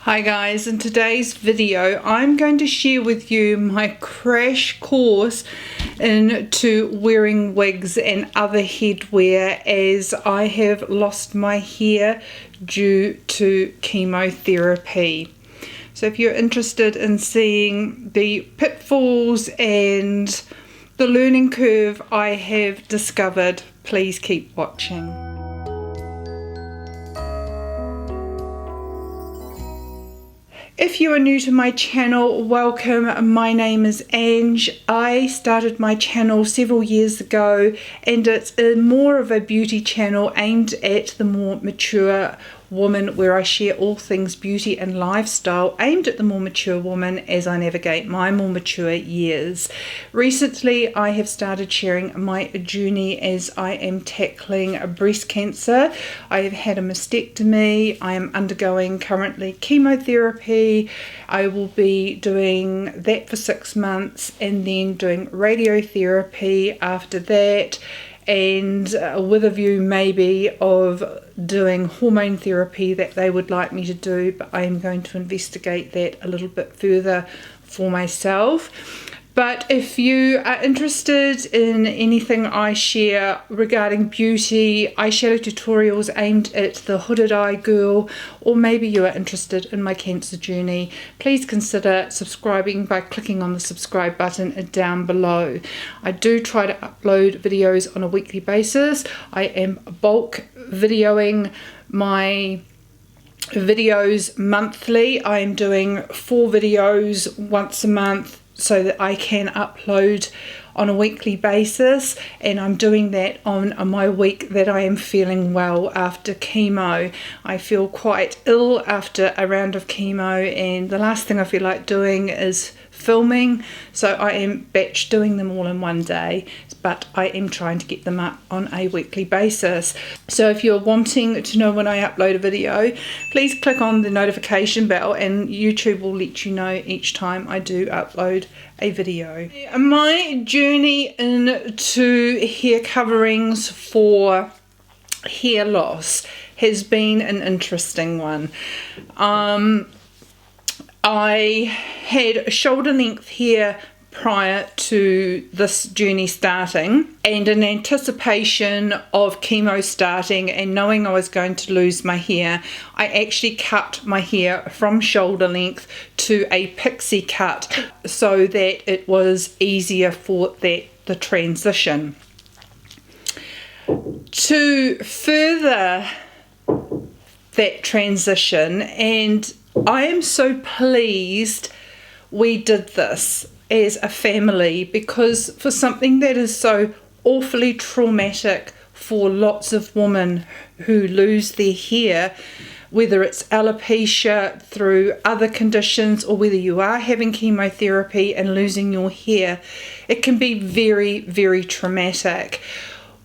Hi guys, in today's video I'm going to share with you my crash course into wearing wigs and other headwear as I have lost my hair due to chemotherapy. So if you're interested in seeing the pitfalls and the learning curve I have discovered, please keep watching. If you are new to my channel, welcome. My name is Ange. I started my channel several years ago and it's more of a beauty channel aimed at the more mature woman, where I share all things beauty and lifestyle aimed at the more mature woman as I navigate my more mature years. Recently I have started sharing my journey as I am tackling breast cancer. I have had a mastectomy. I am undergoing currently chemotherapy. I will be doing that for 6 months and then doing radiotherapy after that, and with a view maybe of doing hormone therapy that they would like me to do, but I am going to investigate that a little bit further for myself. But if you are interested in anything I share regarding beauty, eyeshadow tutorials aimed at the hooded eye girl, or maybe you are interested in my cancer journey, please consider subscribing by clicking on the subscribe button down below. I do try to upload videos on a weekly basis. I am bulk videoing my videos monthly. I am doing 4 videos once a month so that I can upload on a weekly basis, and I'm doing that on my week that I am feeling well after chemo. I feel quite ill after a round of chemo, and the last thing I feel like doing is filming, so I am batch doing them all in one day, but I am trying to get them up on a weekly basis. So if you're wanting to know when I upload a video, please click on the notification bell and YouTube will let you know each time I do upload a video. My journey into hair coverings for hair loss has been an interesting one. I had shoulder length hair prior to this journey starting, and in anticipation of chemo starting and knowing I was going to lose my hair, I actually cut my hair from shoulder length to a pixie cut so that it was easier for the transition. To further that transition, and I am so pleased we did this as a family, because for something that is so awfully traumatic for lots of women who lose their hair, whether it's alopecia through other conditions or whether you are having chemotherapy and losing your hair, it can be very, very traumatic.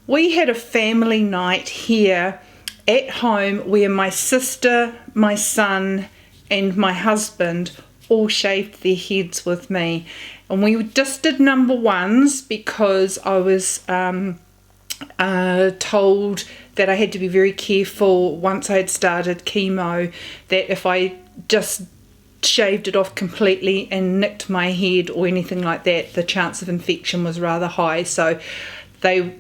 We had a family night here at home where my sister, my son and my husband all shaved their heads with me, and we just did number ones because I was told that I had to be very careful once I had started chemo, that if I just shaved it off completely and nicked my head or anything like that, the chance of infection was rather high. So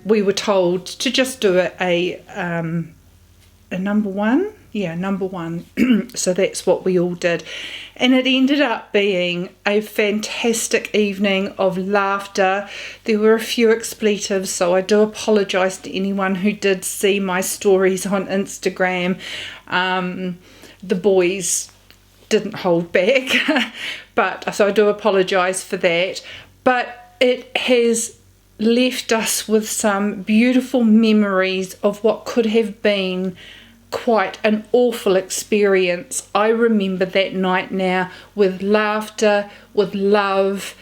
we were told to just do a number one. Yeah, number one. So that's what we all did, and it ended up being a fantastic evening of laughter. There were a few expletives, so I do apologize to anyone who did see my stories on Instagram. The boys didn't hold back, but so I do apologize for that. But it has left us with some beautiful memories of what could have been quite an awful experience. I remember that night now with laughter, with love,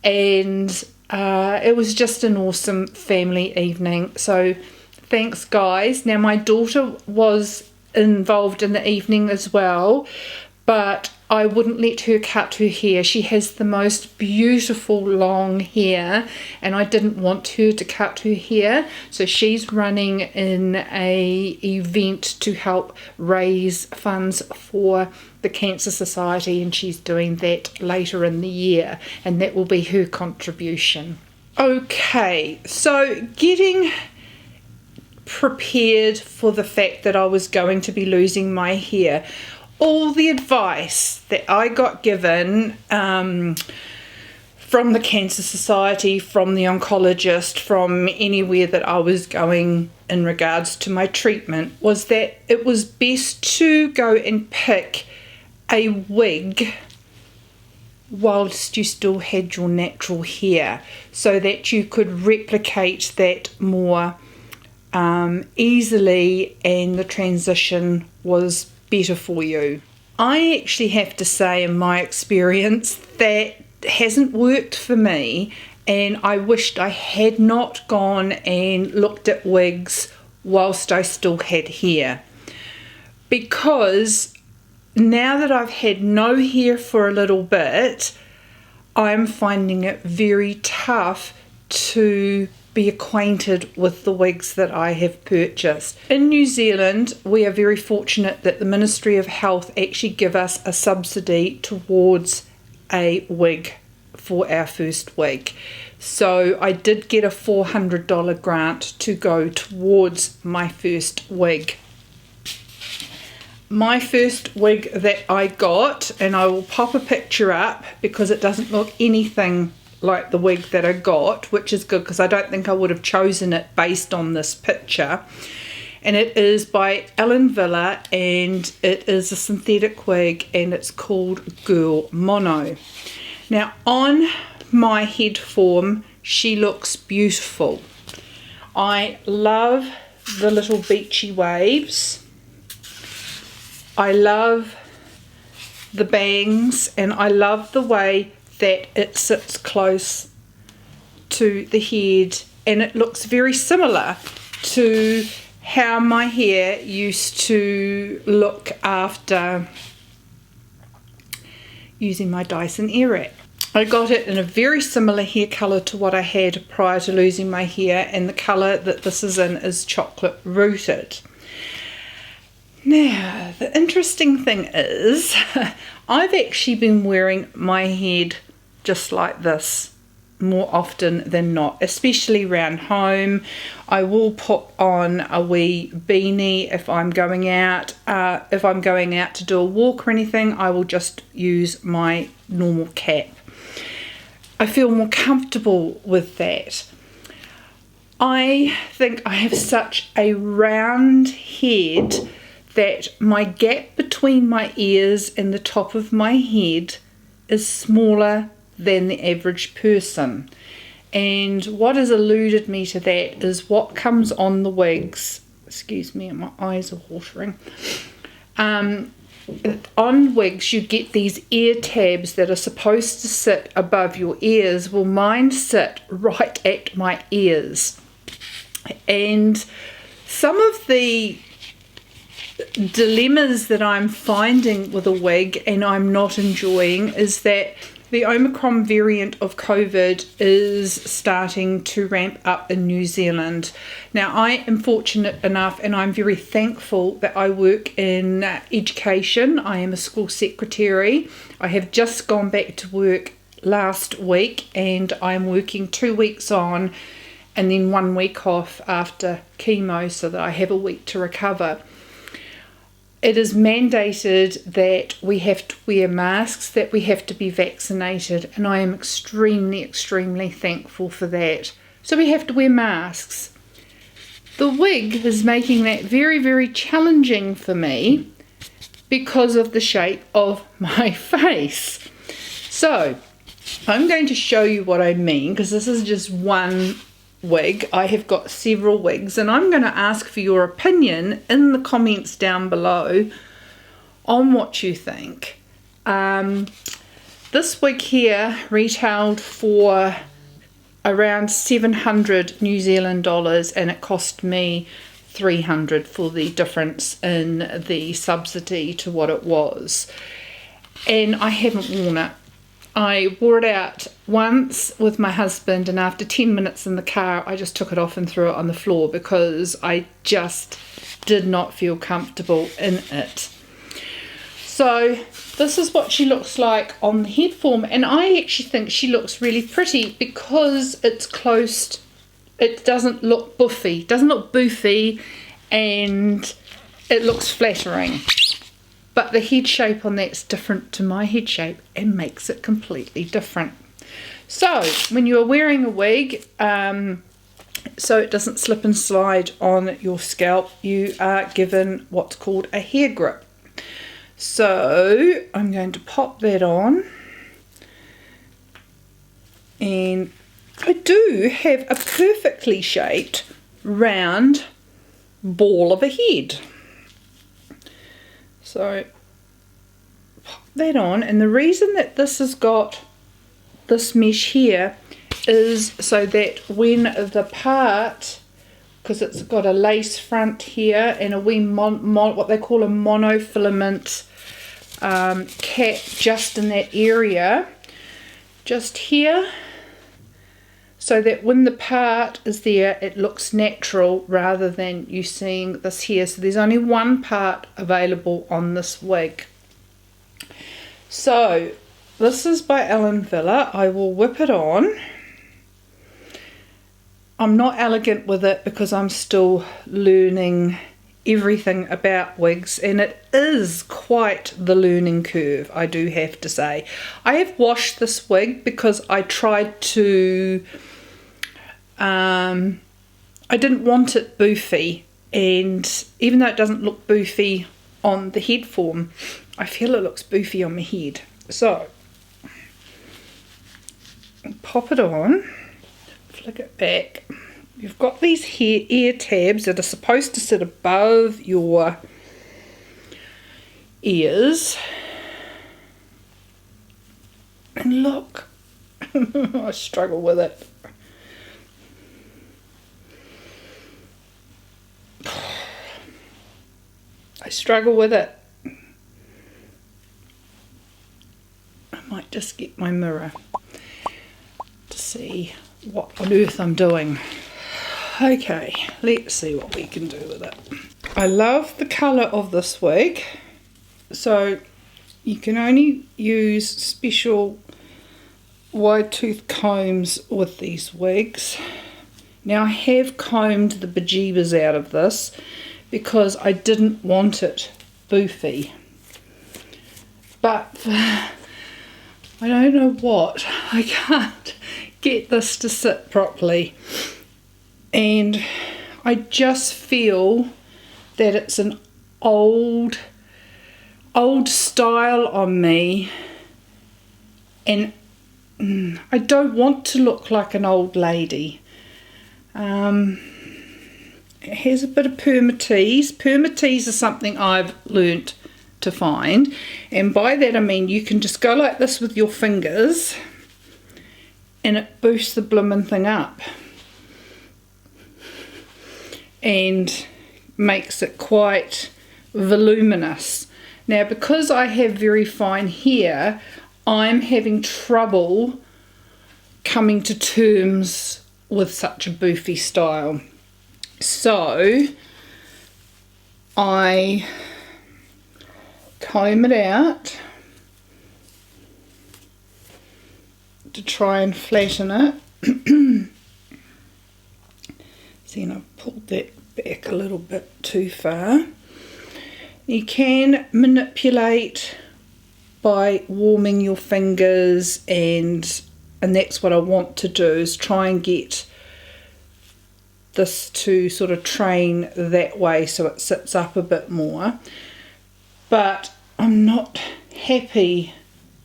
and it was just an awesome family evening. So thanks guys. Now my daughter was involved in the evening as well, but I wouldn't let her cut her hair. She has the most beautiful long hair, and I didn't want her to cut her hair, so she's running in a event to help raise funds for the Cancer Society, and she's doing that later in the year, and that will be her contribution. Okay, so getting prepared for the fact that I was going to be losing my hair. All the advice that I got given from the Cancer Society, from the oncologist, from anywhere that I was going in regards to my treatment, was that it was best to go and pick a wig whilst you still had your natural hair, so that you could replicate that more easily, and the transition was better for you. I actually have to say, in my experience, that hasn't worked for me, and I wished I had not gone and looked at wigs whilst I still had hair, because now that I've had no hair for a little bit, I'm finding it very tough to be acquainted with the wigs that I have purchased. In New Zealand, we are very fortunate that the Ministry of Health actually give us a subsidy towards a wig for our first wig. So I did get a $400 grant to go towards my first wig. My first wig that I got, and I will pop a picture up because it doesn't look anything like the wig that I got, which is good because I don't think I would have chosen it based on this picture. And it is by Ellen Villa, and it is a synthetic wig, and it's called Girl Mono. Now on my head form, she looks beautiful. I love the little beachy waves. I love the bangs, and I love the way that it sits close to the head, and it looks very similar to how my hair used to look after using my Dyson Airwrap. I got it in a very similar hair colour to what I had prior to losing my hair, and the colour that this is in is chocolate rooted. Now, the interesting thing is I've actually been wearing my head just like this more often than not, especially around home. I will put on a wee beanie if I'm going out. If I'm going out to do a walk or anything, I will just use my normal cap. I feel more comfortable with that. I think I have such a round head that my gap between my ears and the top of my head is smaller than the average person, and what has eluded me to that is what comes on the wigs. Excuse me, my eyes are watering. On wigs you get these ear tabs that are supposed to sit above your ears. Well, mine sit right at my ears, and some of the dilemmas that I'm finding with a wig, and I'm not enjoying, is that the Omicron variant of COVID is starting to ramp up in New Zealand. Now, I am fortunate enough, and I'm very thankful, that I work in education. I am a school secretary. I have just gone back to work last week, and I'm working 2 weeks on and then 1 week off after chemo, so that I have a week to recover. It is mandated that we have to wear masks, that we have to be vaccinated, and I am extremely, extremely thankful for that. So we have to wear masks. The wig is making that very, very challenging for me because of the shape of my face. So I'm going to show you what I mean, because this is just one wig. I have got several wigs, and I'm going to ask for your opinion in the comments down below on what you think. This wig here retailed for around 700 New Zealand dollars, and it cost me 300 for the difference in the subsidy to what it was. and I haven't worn it. I wore it out once with my husband, and after 10 minutes in the car I just took it off and threw it on the floor because I just did not feel comfortable in it. So this is what she looks like on the head form, and I actually think she looks really pretty because it's close. It doesn't look boofy, and it looks flattering. But the head shape on that's different to my head shape and makes it completely different. So when you are wearing a wig, so it doesn't slip and slide on your scalp, you are given what's called a hair grip. So I'm going to pop that on, and I do have a perfectly shaped round ball of a head. So pop that on, and the reason that this has got this mesh here is so that when the part, because it's got a lace front here and a wee what they call a monofilament cap just in that area, just here, so that when the part is there it looks natural rather than you seeing this here. So there's only one part available on this wig. So this is by Ellen Villa. I will whip it on. I'm not elegant with it because I'm still learning everything about wigs, and it is quite the learning curve, I do have to say. I have washed this wig because I tried to I didn't want it boofy, and even though it doesn't look boofy on the head form, I feel it looks boofy on my head. So pop it on, flick it back. You've got these ear tabs that are supposed to sit above your ears, and look, I struggle with it. I struggle with it. I might just get my mirror to see what on earth I'm doing. Okay, let's see what we can do with it. I love the colour of this wig. So you can only use special wide tooth combs with these wigs. Now I have combed the bejeebers out of this because I didn't want it boofy. But I don't know what, I can't get this to sit properly. And I just feel that it's an old style on me, and I don't want to look like an old lady. It has a bit of permatease. Permatease is something I've learnt to find, and by that I mean you can just go like this with your fingers and it boosts the blooming thing up and makes it quite voluminous. Now because I have very fine hair, I'm having trouble coming to terms with such a boofy style. So I comb it out to try and flatten it. See, and I've pulled that back a little bit too far. You can manipulate by warming your fingers, and that's what I want to do, is try and get this to sort of train that way so it sits up a bit more. But I'm not happy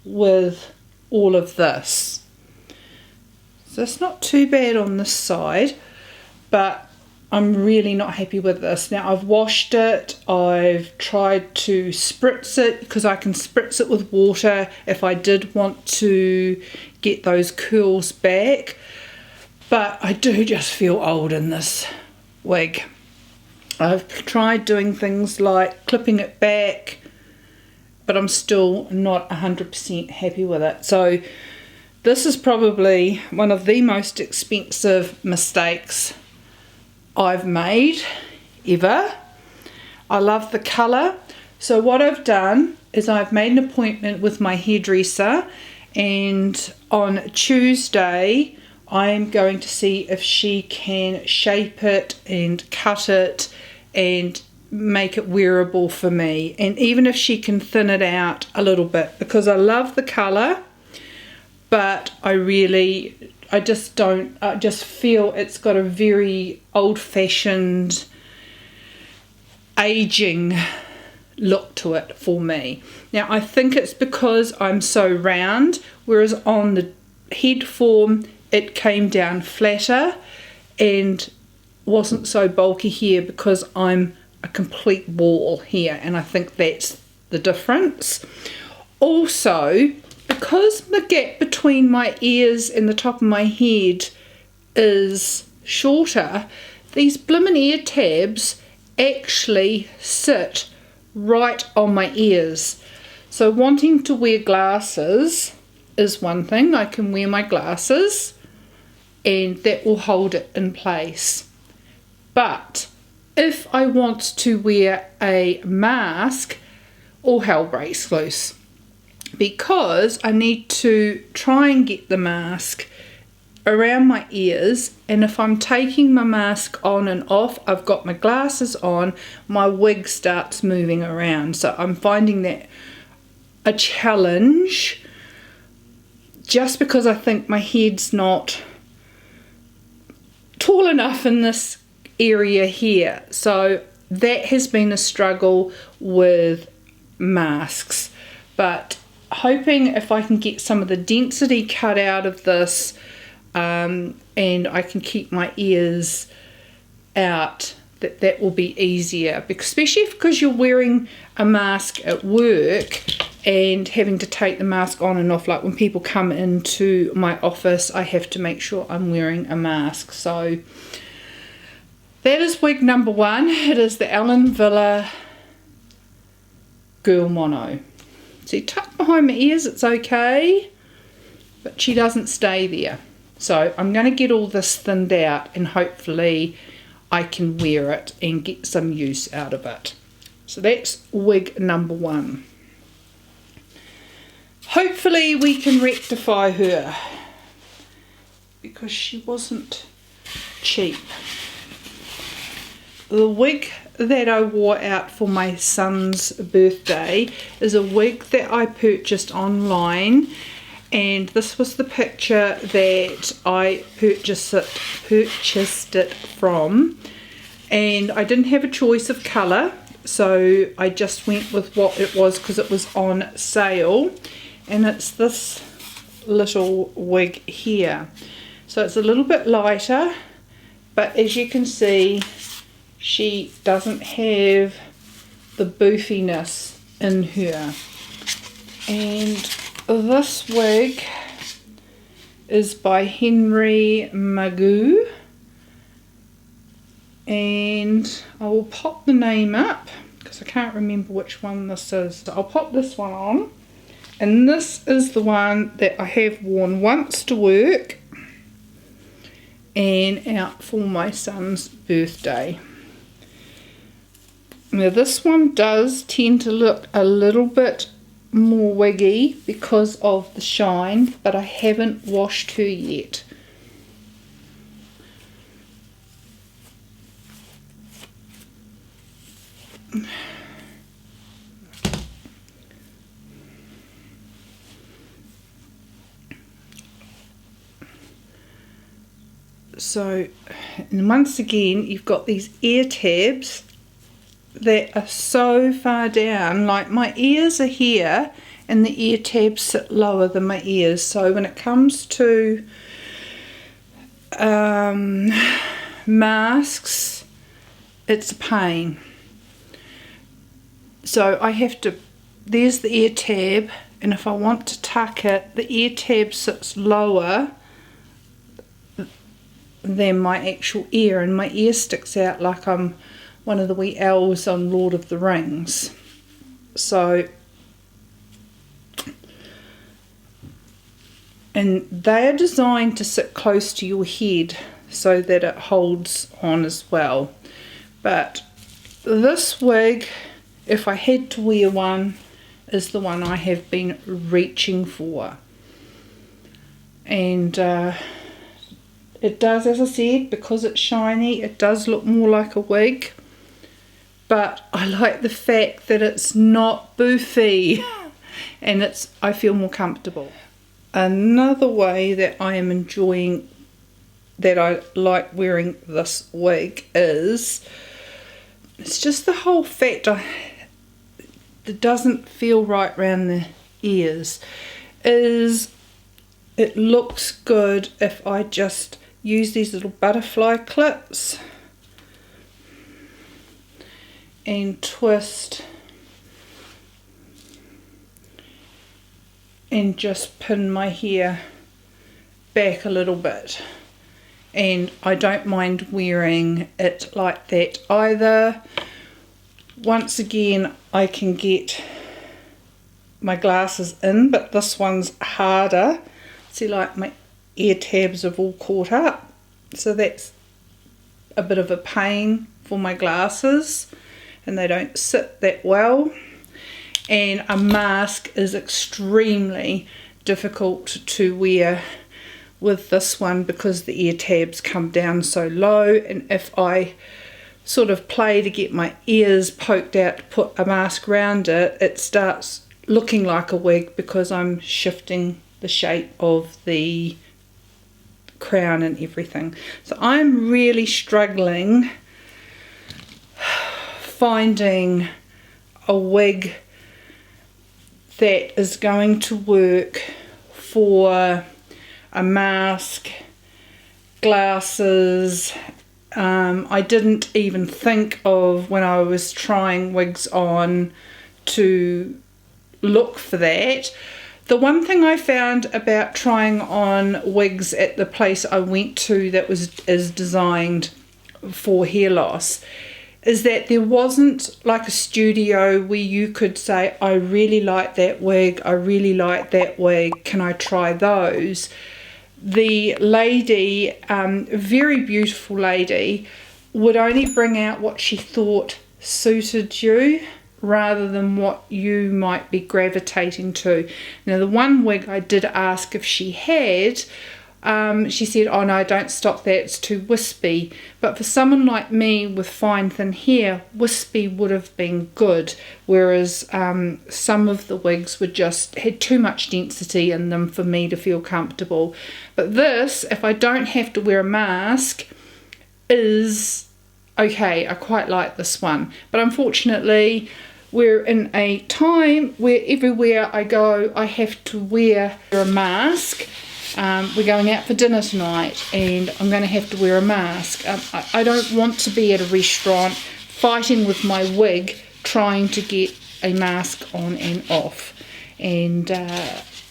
with all of this. So it's not too bad on this side, but I'm really not happy with this. Now I've washed it, I've tried to spritz it because I can spritz it with water if I did want to get those curls back, but I do just feel old in this wig. I've tried doing things like clipping it back but I'm still not 100% happy with it. So this is probably one of the most expensive mistakes I've made ever. I love the colour. So what I've done is I've made an appointment with my hairdresser, and on Tuesday I'm going to see if she can shape it and cut it and make it wearable for me, and even if she can thin it out a little bit, because I love the colour, but I just feel it's got a very old-fashioned aging look to it for me. Now I think it's because I'm so round, whereas on the head form it came down flatter and wasn't so bulky here, because I'm a complete wall here, and I think that's the difference. Also, because the gap between my ears and the top of my head is shorter, these blimmin' ear tabs actually sit right on my ears. So wanting to wear glasses is one thing. I can wear my glasses and that will hold it in place. But if I want to wear a mask, all hell breaks loose, because I need to try and get the mask around my ears, and if I'm taking my mask on and off, I've got my glasses on, my wig starts moving around. So I'm finding that a challenge, just because I think my head's not tall enough in this area here. So that has been a struggle with masks, but hoping if I can get some of the density cut out of this, and I can keep my ears out, that will be easier, especially because you're wearing a mask at work and having to take the mask on and off. Like when people come into my office, I have to make sure I'm wearing a mask. So that is wig number one. It is the Ellen Villa Girl Mono. See, tucked behind my ears, it's okay, but she doesn't stay there. So I'm going to get all this thinned out, and hopefully I can wear it and get some use out of it. So that's wig number one. Hopefully we can rectify her, because she wasn't cheap. The wig that I wore out for my son's birthday is a wig that I purchased online, and this was the picture that I purchased it from, and I didn't have a choice of colour, so I just went with what it was because it was on sale, and it's this little wig here. So it's a little bit lighter, but as you can see, she doesn't have the boofiness in her. And this wig is by Margu, and I will pop the name up because I can't remember which one this is. So I'll pop this one on, and this is the one that I have worn once to work and out for my son's birthday. Now this one does tend to look a little bit more wiggy because of the shine, but I haven't washed her yet. So, and once again, you've got these ear tabs that are so far down. Like my ears are here and the ear tabs sit lower than my ears. So when it comes to masks, it's a pain. So I have to, there's the ear tab, and if I want to tuck it, the ear tab sits lower than my actual ear, and my ear sticks out like I'm one of the wee elves on Lord of the Rings. So and they are designed to sit close to your head so that it holds on as well. But this wig, if I had to wear one, is the one I have been reaching for. And it does, as I said, because it's shiny, it does look more like a wig. But I like the fact that it's not boofy and I feel more comfortable. Another way that I am enjoying, that I like wearing this wig is, it's just the whole fact it doesn't feel right around the ears, is it looks good if I just use these little butterfly clips and twist and just pin my hair back a little bit. And I don't mind wearing it like that either. Once again, I can get my glasses in, but this one's harder. See, like my ear tabs have all caught up, so that's a bit of a pain for my glasses, and they don't sit that well. And a mask is extremely difficult to wear with this one because the ear tabs come down so low, and if I sort of play to get my ears poked out to put a mask around it, it starts looking like a wig because I'm shifting the shape of the crown and everything. So I'm really struggling finding a wig that is going to work for a mask, glasses. I didn't even think of, when I was trying wigs on, to look for that. The one thing I found about trying on wigs at the place I went to that is designed for hair loss is that there wasn't like a studio where you could say, I really like that wig, I really like that wig, can I try those? The lady, very beautiful lady, would only bring out what she thought suited you rather than what you might be gravitating to. Now, the one wig I did ask if she had, she said, oh no, don't stock that, it's too wispy. But for someone like me with fine thin hair, wispy would have been good, whereas some of the wigs had too much density in them for me to feel comfortable. But this, if I don't have to wear a mask, is okay. I quite like this one. But unfortunately, we're in a time where everywhere I go I have to wear a mask. We're going out for dinner tonight and I'm going to have to wear a mask. I don't want to be at a restaurant fighting with my wig trying to get a mask on and off. And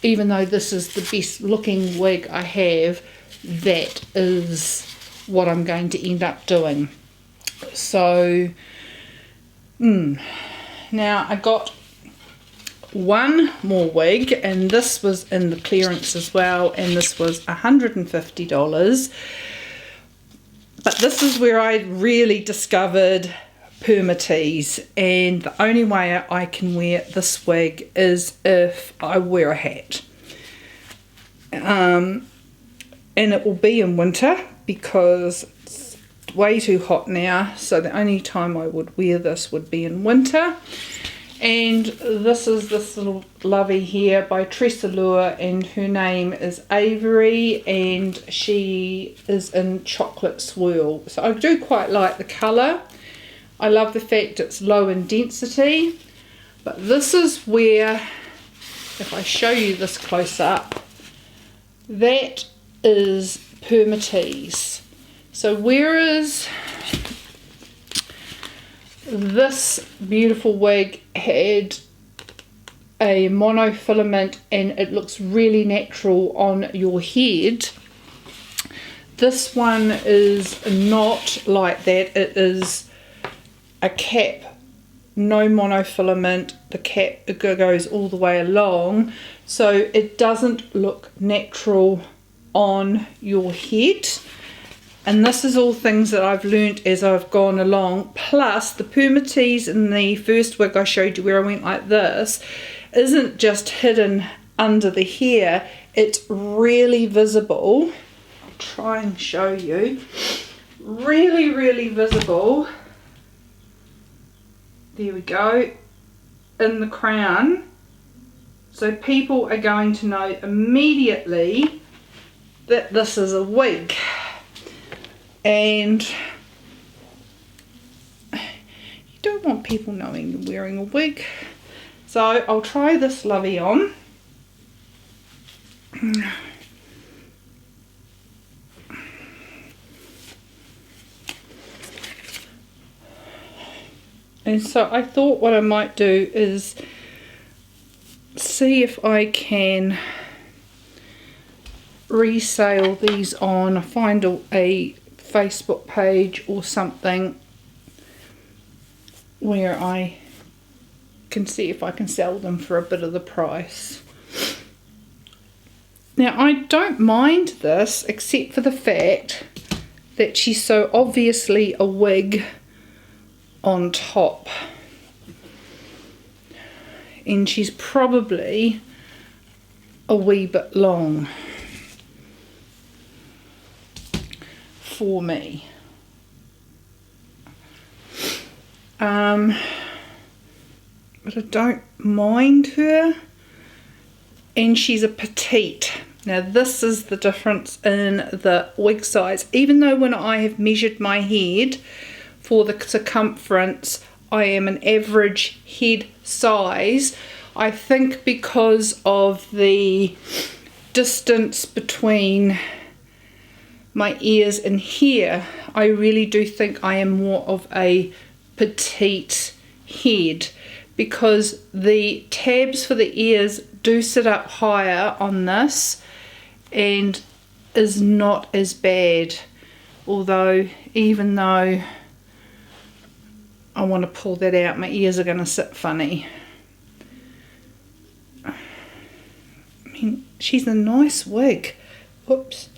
even though this is the best looking wig I have, that is what I'm going to end up doing. So now I got one more wig, and this was in the clearance as well, and this was $150. But this is where I really discovered permatease, and the only way I can wear this wig is if I wear a hat. And it will be in winter because it's way too hot now, so the only time I would wear this would be in winter. And this is this little lovey here by Tressalure, and her name is Avery, and she is in chocolate swirl. So I do quite like the colour. I love the fact it's low in density. But this is where, if I show you this close up, that is permatease. So whereas this beautiful wig had a monofilament and it looks really natural on your head, this one is not like that. It is a cap no monofilament, the cap goes all the way along, so it doesn't look natural on your head. And this is all things that I've learnt as I've gone along. Plus the permatease in the first wig I showed you where I went like this isn't just hidden under the hair, it's really visible. I'll try and show you. Really visible. There we go, in the crown. So people are going to know immediately that this is a wig. And you don't want people knowing you're wearing a wig. So I'll try this lovey on. And so I thought what I might do is see if I can resale these on, find a Facebook page or something where I can see if I can sell them for a bit of the price. Now I don't mind this except for the fact that she's so obviously a wig on top, and she's probably a wee bit long for me. But I don't mind her, and she's a petite. Now this is the difference in the wig size. Even though when I have measured my head for the circumference, I am an average head size, I think because of the distance between my ears and here, I really do think I am more of a petite head, because the tabs for the ears do sit up higher on this and is not as bad, although even though I want to pull that out, my ears are going to sit funny. I mean, she's a nice wig. Whoops.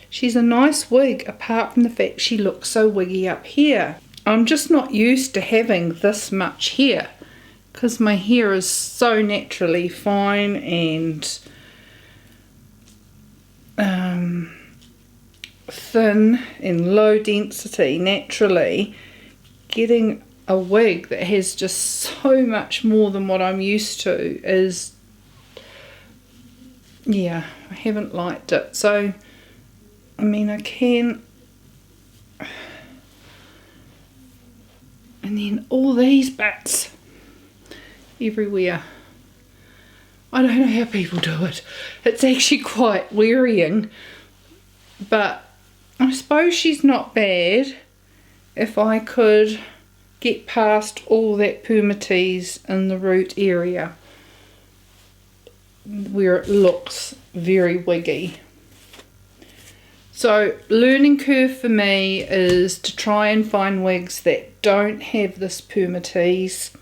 She's a nice wig, apart from the fact she looks so wiggy up here. I'm just not used to having this much hair, because my hair is so naturally fine and thin and low density naturally. Getting a wig that has just so much more than what I'm used to is, yeah, I haven't liked it. So I mean, I can, and then all these bits everywhere. I don't know how people do it. It's actually quite wearying, but I suppose she's not bad if I could get past all that permatease in the root area where it looks very wiggy. So learning curve for me is to try and find wigs that don't have this permatease,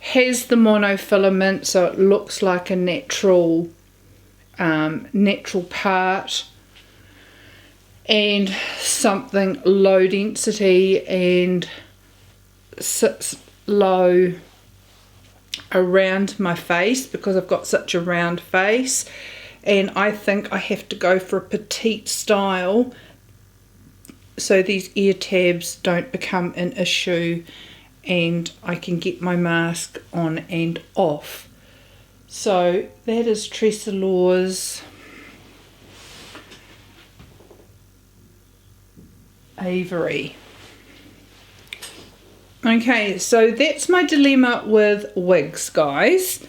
has the monofilament so it looks like a natural part, and something low density and sits low around my face, because I've got such a round face, and I think I have to go for a petite style so these ear tabs don't become an issue and I can get my mask on and off. So that is Tresolore's Avery. Okay, so that's my dilemma with wigs, guys.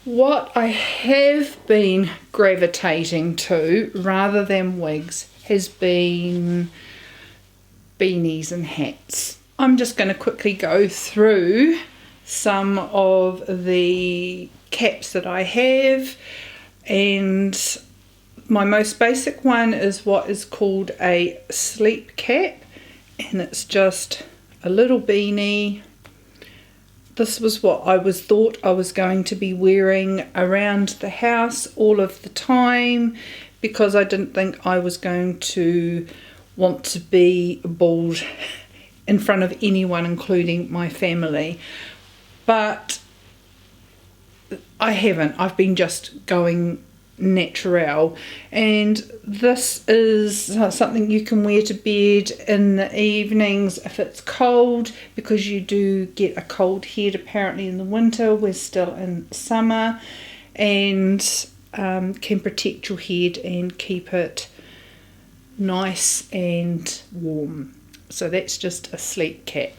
What I have been gravitating to, rather than wigs, has been beanies and hats. I'm just going to quickly go through some of the caps that I have, and my most basic one is what is called a sleep cap, and it's just a little beanie. This was what I thought I was going to be wearing around the house all of the time, because I didn't think I was going to want to be bald in front of anyone, including my family. But I haven't. I've been just going natural, and this is something you can wear to bed in the evenings if it's cold, because you do get a cold head apparently in the winter. We're still in summer, and can protect your head and keep it nice and warm. So that's just a sleep cap.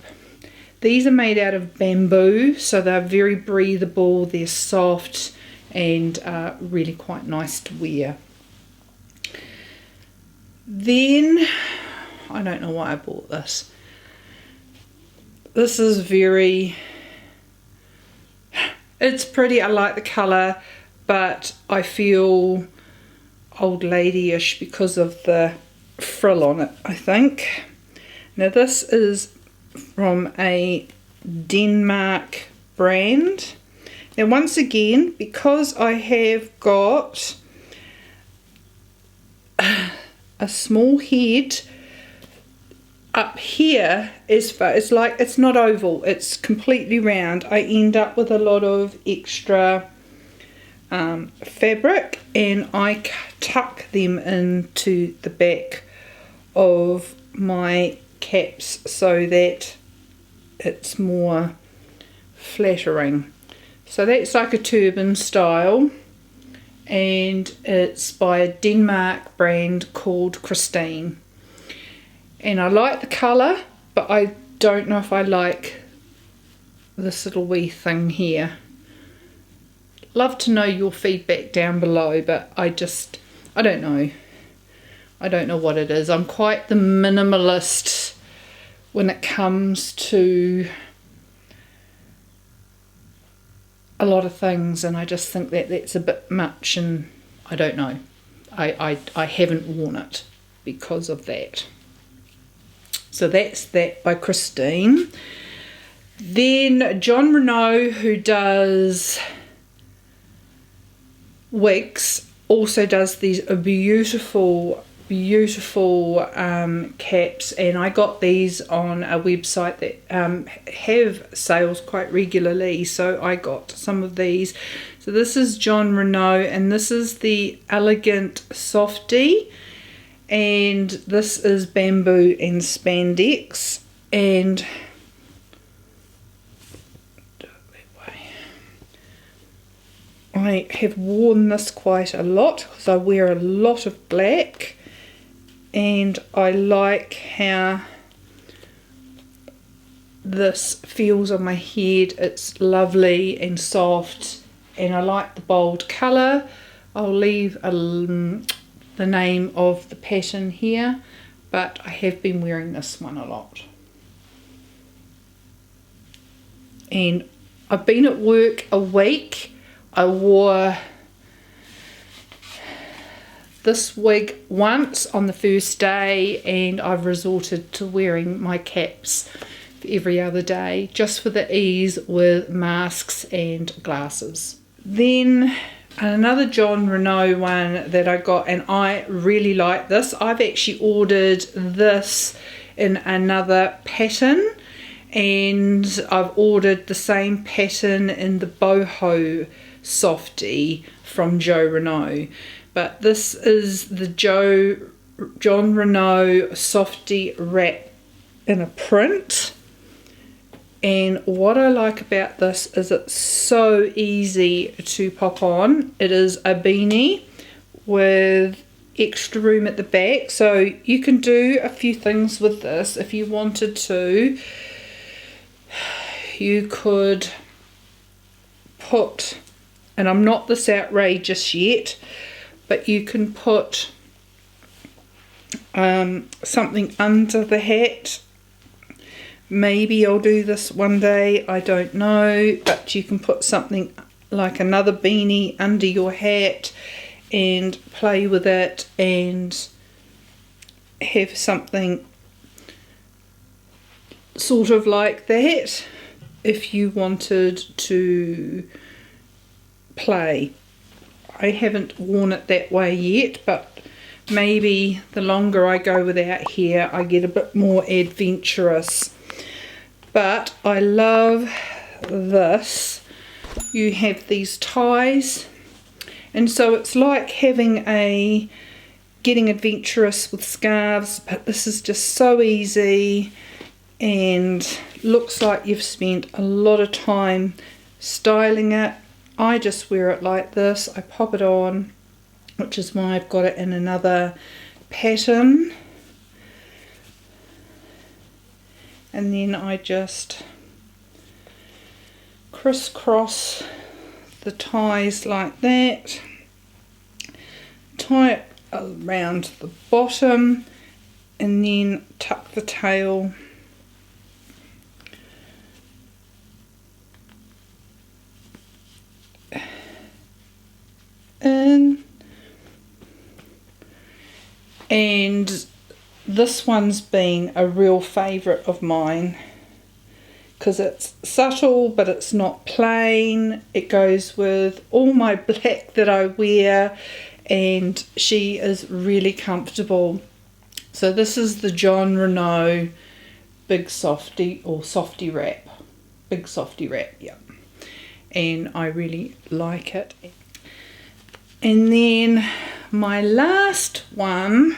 These are made out of bamboo, so they're very breathable, they're soft, and are really quite nice to wear. Then, I don't know why I bought this. This is it's pretty, I like the colour, but I feel old ladyish because of the frill on it, I think. Now this is from a Denmark brand. Now once again, because I have got a small head up here, it's like, it's not oval, it's completely round, I end up with a lot of extra fabric, and I tuck them into the back of my caps so that it's more flattering. So that's like a turban style, and it's by a Denmark brand called Christine, and I like the colour, but I don't know if I like this little wee thing here. Love to know your feedback down below, but I don't know what it is. I'm quite the minimalist when it comes to a lot of things, and I just think that that's a bit much, and I don't know. I haven't worn it because of that. So that's that by Christine. Then John Renault, who does wigs, also does these beautiful caps, and I got these on a website that have sales quite regularly, so I got some of these. So this is John Renault, and this is the Elegant Softie, and this is bamboo and spandex, and I have worn this quite a lot because I wear a lot of black, and I like how this feels on my head. It's lovely and soft, and I like the bold colour. I'll leave the name of the pattern here, but I have been wearing this one a lot. And I've been at work a week. I wore this wig once on the first day, and I've resorted to wearing my caps every other day just for the ease with masks and glasses. Then another John Renault one that I got, and I really like this. I've actually ordered this in another pattern, and I've ordered the same pattern in the boho softie from Joe Renault, but this is the John Renault softie wrap in a print. And what I like about this is it's so easy to pop on. It is a beanie with extra room at the back, so you can do a few things with this if you wanted to. You could put, and I'm not this outrageous yet, but you can put something under the hat. Maybe I'll do this one day, I don't know, but you can put something like another beanie under your hat and play with it and have something sort of like that if you wanted to play. I haven't worn it that way yet, but maybe the longer I go without hair I get a bit more adventurous. But I love this. You have these ties, and so it's like getting adventurous with scarves, but this is just so easy and looks like you've spent a lot of time styling it. I just wear it like this. I pop it on, which is why I've got it in another pattern, and then I just crisscross the ties like that, tie it around the bottom, and then tuck the tail in. And this one's been a real favourite of mine because it's subtle but it's not plain. It goes with all my black that I wear, and she is really comfortable. So this is the John Renault Big Softy, or Softy Wrap. Big Softy Wrap, yeah. And I really like it. And then my last one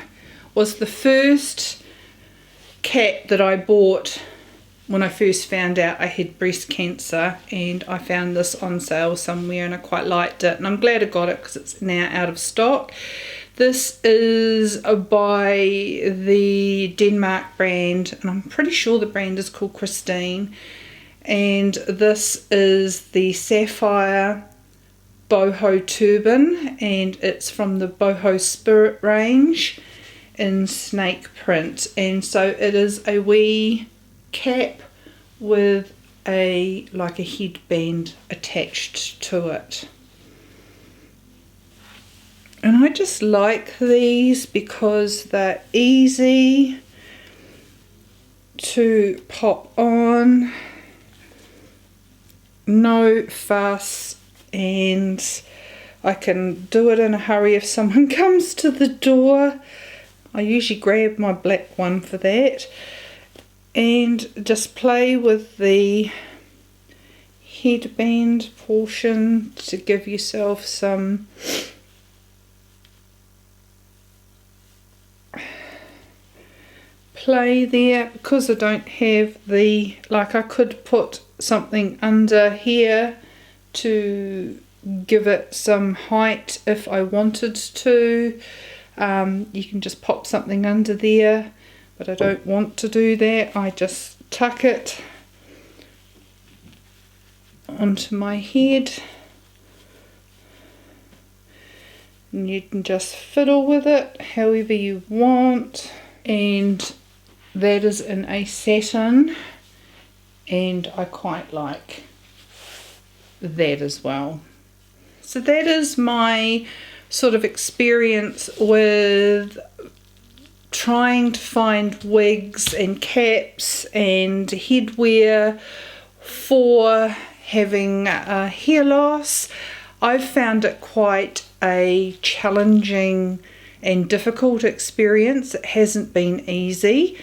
was the first cap that I bought when I first found out I had breast cancer, and I found this on sale somewhere and I quite liked it, and I'm glad I got it because it's now out of stock. This is by the Denmark brand, and I'm pretty sure the brand is called Christine, and this is the Sapphire boho turban, and it's from the Boho Spirit range in snake print. And so it is a wee cap with like a headband attached to it, and I just like these because they're easy to pop on, no fuss, and I can do it in a hurry if someone comes to the door. I usually grab my black one for that, and just play with the headband portion to give yourself some play there. Because I don't have the, like, I could put something under here to give it some height if I wanted to. You can just pop something under there, but I don't want to do that. I just tuck it onto my head, and you can just fiddle with it however you want. And that is in a satin, and I quite like that as well. So that is my sort of experience with trying to find wigs and caps and headwear for having hair loss. I've found it quite a challenging and difficult experience. It hasn't been easy,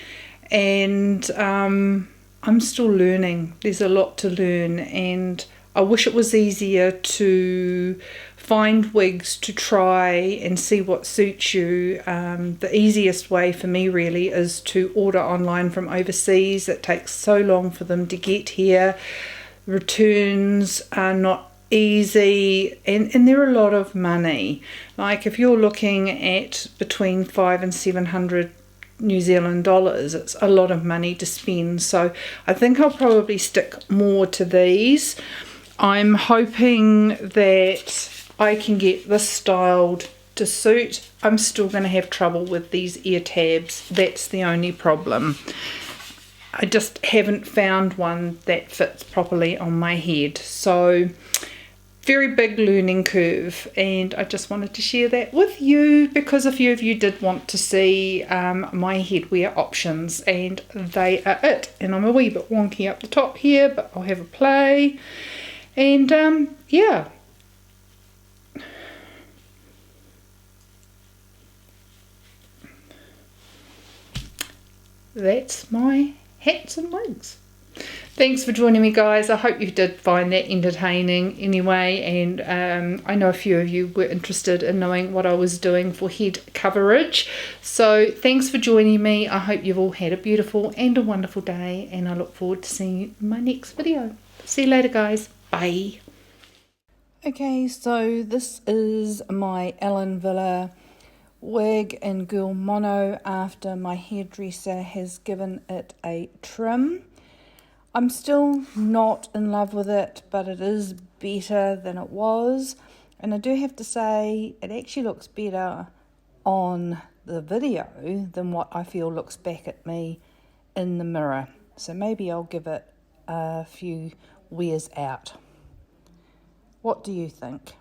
and I'm still learning. There's a lot to learn, and I wish it was easier to find wigs to try and see what suits you. The easiest way for me really is to order online from overseas. It takes so long for them to get here. Returns are not easy, and they're a lot of money. Like if you're looking at between 500 and 700 New Zealand dollars, it's a lot of money to spend. So I think I'll probably stick more to these. I'm hoping that I can get this styled to suit. I'm still going to have trouble with these ear tabs. That's the only problem. I just haven't found one that fits properly on my head. So very big learning curve, and I just wanted to share that with you because a few of you did want to see my headwear options, and they are it. And I'm a wee bit wonky up the top here, but I'll have a play. And yeah, that's my hats and wigs. Thanks for joining me, guys. I hope you did find that entertaining anyway, and I know a few of you were interested in knowing what I was doing for head coverage. So thanks for joining me. I hope you've all had a beautiful and a wonderful day, and I look forward to seeing you in my next video. See you later, guys. Bye. Okay, so this is my Ellen Villa wig in Girl Mono after my hairdresser has given it a trim. I'm still not in love with it, but it is better than it was. And I do have to say, it actually looks better on the video than what I feel looks back at me in the mirror. So maybe I'll give it a few wears out. What do you think?